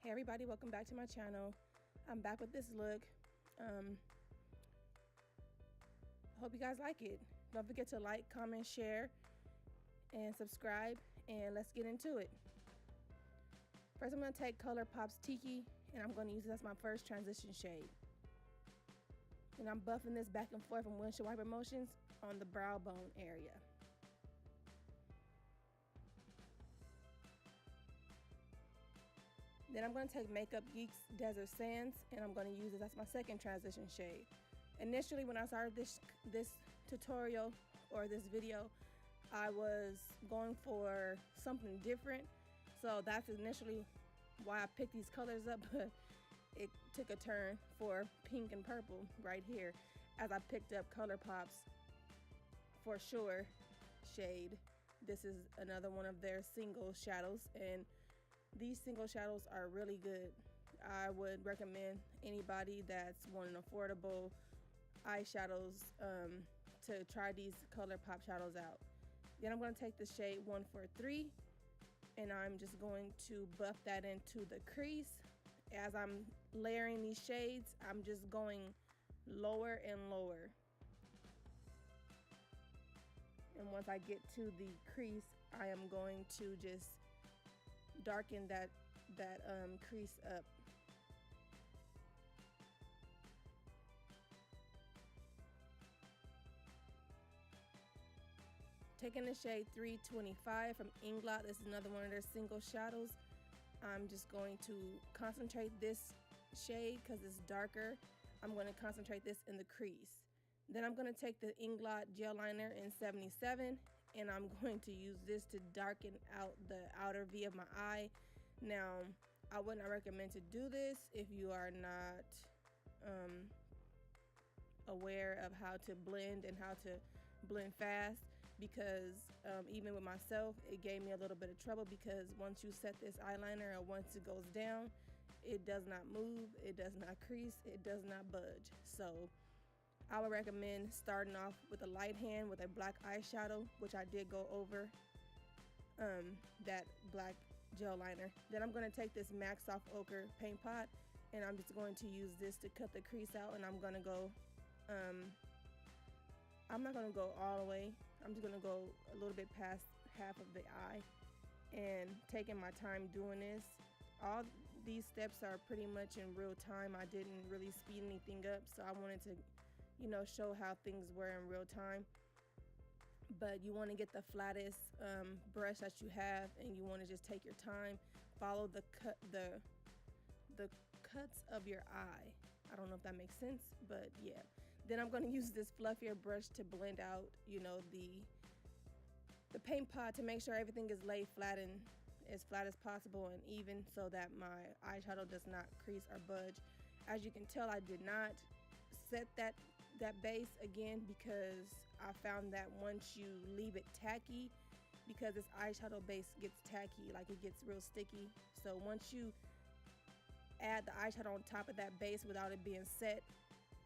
Hey everybody, welcome back to my channel. I'm back with this look. Hope you guys like it. Don't forget to like, comment, share, and subscribe, and let's get into it. First, I'm going to take ColourPop's Tiki, and I'm going to use it as my first transition shade. And I'm buffing this back and forth from windshield wiper motions on the brow bone area. Then I'm going to take Makeup Geek's Desert Sands, and I'm going to use this as my second transition shade. Initially, when I started this tutorial or this video, I was going for something different. So that's initially why I picked these colors up, but it took a turn for pink and purple right here as I picked up ColourPop's For Sure shade. This is another one of their single shadows, and these single shadows are really good. I would recommend anybody that's wanting affordable eyeshadows to try these ColourPop shadows out. Then I'm going to take the shade 143, and I'm just going to buff that into the crease. As I'm layering these shades, I'm just going lower and lower. And once I get to the crease, I am going to just darken that crease up. Taking the shade 325 from Inglot, this is another one of their single shadows. I'm just going to concentrate this shade because it's darker. I'm going to concentrate this in the crease. Then I'm going to take the Inglot gel liner in 77, and I'm going to use this to darken out the outer V of my eye. Now, I would not recommend to do this if you are not aware of how to blend and how to blend fast, because even with myself, it gave me a little bit of trouble, because once you set this eyeliner, or once it goes down, it does not move, it does not crease, it does not budge. So I would recommend starting off with a light hand with a black eyeshadow, which I did go over that black gel liner. Then I'm going to take this MAC Soft Ochre paint pot, and I'm just going to use this to cut the crease out, and I'm going to go I'm not going to go all the way. I'm just going to go a little bit past half of the eye, and taking my time doing this. All these steps are pretty much in real time. I didn't really speed anything up, so I wanted to, you know, show how things were in real time. But you want to get the flattest brush that you have, and you want to just take your time, follow the cuts of your eye. I don't know if that makes sense, but yeah. Then I'm going to use this fluffier brush to blend out, you know, the paint pot, to make sure everything is laid flat and as flat as possible and even, so that my eyeshadow does not crease or budge. As you can tell, I did not set that base again, because I found that once you leave it tacky, because this eyeshadow base gets tacky, like it gets real sticky. So once you add the eyeshadow on top of that base without it being set,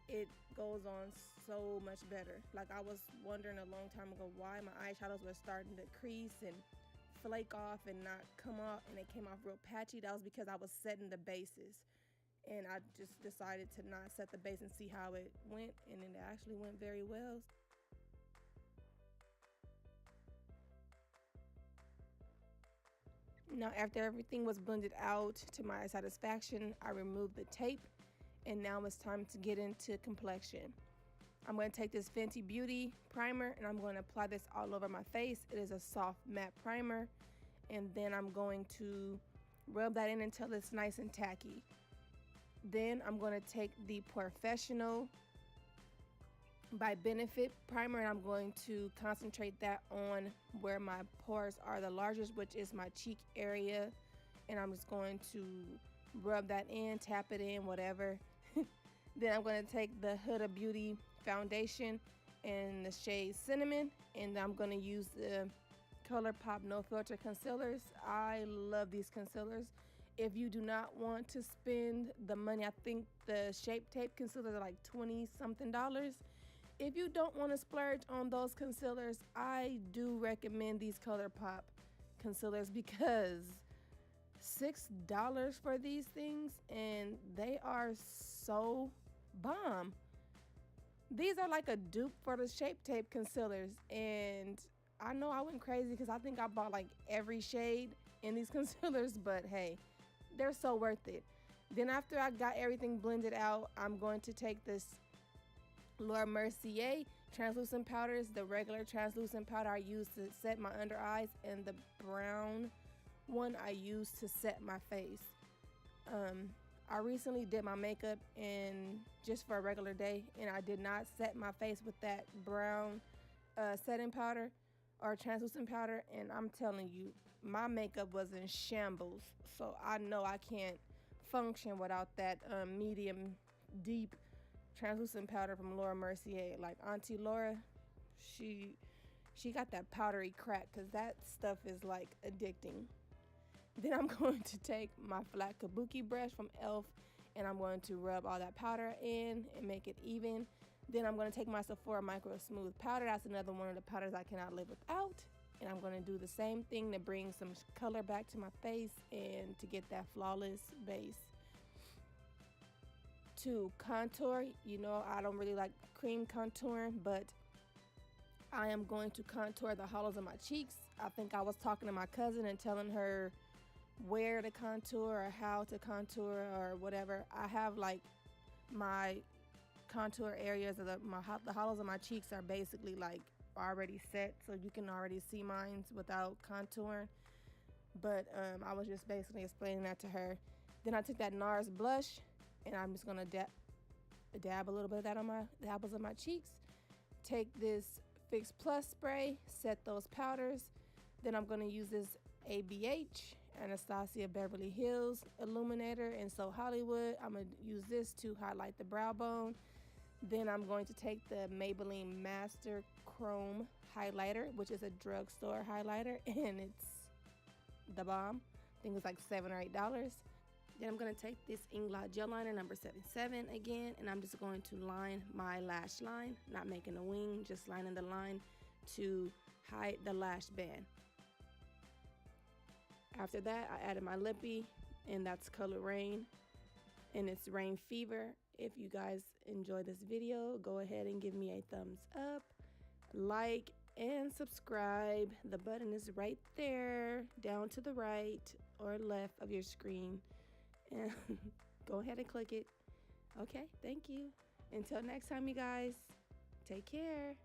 it goes on so much better. Like, I was wondering a long time ago why my eyeshadows were starting to crease and flake off and not come off, and it came off real patchy. That was because I was setting the bases, and I just decided to not set the base and see how it went, and it actually went very well. Now, after everything was blended out to my satisfaction, I removed the tape, and now it's time to get into complexion. I'm going to take this Fenty Beauty primer, and I'm going to apply this all over my face. It is a soft matte primer, and then I'm going to rub that in until it's nice and tacky. Then I'm going to take the Professional by Benefit primer, and I'm going to concentrate that on where my pores are the largest, which is my cheek area, and I'm just going to rub that in, tap it in, whatever. Then I'm going to take the Huda Beauty foundation in the shade Cinnamon, and I'm going to use the ColourPop No Filter concealers. I love these concealers. If you do not want to spend the money, I think the Shape Tape concealers are like $20 something. If you don't want to splurge on those concealers, I do recommend these ColourPop concealers, because $6 for these things, and they are so bomb. These are like a dupe for the Shape Tape concealers, and I know I went crazy because I think I bought like every shade in these concealers, but hey, they're so worth it. Then after I got everything blended out, I'm going to take this Laura Mercier translucent powders, the regular translucent powder I use to set my under eyes, and the brown one I use to set my face. I recently did my makeup and just for a regular day, and I did not set my face with that brown setting powder or translucent powder, and I'm telling you, my makeup was in shambles. So I know I can't function without that medium deep translucent powder from Laura Mercier. Like Auntie Laura, she got that powdery crack, because that stuff is like addicting. Then I'm going to take my flat kabuki brush from e.l.f. and I'm going to rub all that powder in and make it even. Then I'm going to take my Sephora Micro Smooth powder. That's another one of the powders I cannot live without. And I'm going to do the same thing to bring some color back to my face and to get that flawless base. To contour, you know, I don't really like cream contouring, but I am going to contour the hollows of my cheeks. I think I was talking to my cousin and telling her where to contour or how to contour or whatever. I have like my contour areas of the hollows of my cheeks are basically like already set, so you can already see mine without contouring. But I was just basically explaining that to her. Then I took that NARS blush and I'm just gonna dab a little bit of that on the apples of my cheeks. Take this Fix Plus spray, set those powders. Then I'm gonna use this ABH, Anastasia Beverly Hills Illuminator in So Hollywood. I'm going to use this to highlight the brow bone. Then I'm going to take the Maybelline Master Chrome Highlighter, which is a drugstore highlighter, and it's the bomb. I think it's like $7 or $8. Then I'm going to take this Inglot Gel Liner number 77 again, and I'm just going to line my lash line, not making a wing, just lining the line to hide the lash band. After that, I added my lippy, and that's color Rain, and it's Rain Fever. If you guys enjoy this video, go ahead and give me a thumbs up, like, and subscribe. The button is right there, down to the right or left of your screen. And go ahead and click it. Okay, thank you. Until next time, you guys, take care.